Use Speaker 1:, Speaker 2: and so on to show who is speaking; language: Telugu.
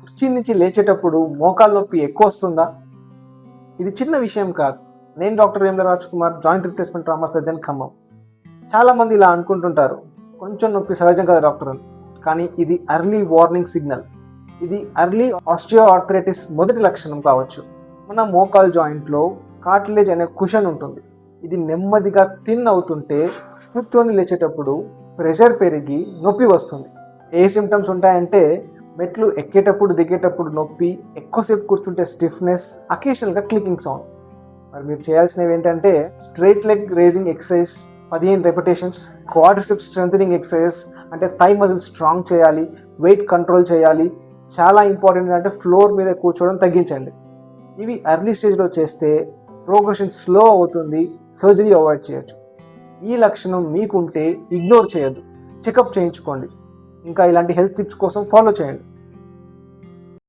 Speaker 1: కుర్చీ నుంచి లేచేటప్పుడు మోకాలు నొప్పి ఎక్కువ వస్తుందా? ఇది చిన్న విషయం కాదు. నేను doctor Vemula Raj Kumar, joint replacement trauma surgeon, Khammam. చాలామంది ఇలా అనుకుంటుంటారు, కొంచెం నొప్పి సహజం కదా డాక్టర్ అని. కానీ ఇది ఎర్లీ వార్నింగ్ సిగ్నల్. ఇది ఎర్లీ ఆస్టియోఆర్థరైటిస్ మొదటి లక్షణం కావచ్చు. మన మోకాల్ జాయింట్లో కార్టిలేజ్ అనే కుషన్ ఉంటుంది. ఇది నెమ్మదిగా థిన్ అవుతుంటే కూర్చొని లేచేటప్పుడు ప్రెషర్ పెరిగి నొప్పి వస్తుంది. ఏ సిమ్టమ్స్ ఉంటాయంటే మెట్లు ఎక్కేటప్పుడు దిగేటప్పుడు నొప్పి, ఎక్కువసేపు కూర్చుంటే స్టిఫ్నెస్, అకేషనల్గా క్లికింగ్ సౌండ్. మరి మీరు చేయాల్సినవి ఏంటంటే straight leg raising exercise 15 repetitions, quadriceps strengthening exercise అంటే థై మజిల్ స్ట్రాంగ్ చేయాలి, వెయిట్ కంట్రోల్ చేయాలి. చాలా ఇంపార్టెంట్ అంటే ఫ్లోర్ మీద కూర్చోవడం తగ్గించండి. ఇవి ఎర్లీ స్టేజ్లో చేస్తే ప్రోగ్రెషన్ స్లో అవుతుంది, సర్జరీ అవాయిడ్ చేయొచ్చు. ఈ లక్షణం మీకుంటే ఇగ్నోర్ చేయొద్దు, చెకప్ చేయించుకోండి. ఇంకా ఇలాంటి హెల్త్ టిప్స్ కోసం ఫాలో చేయండి.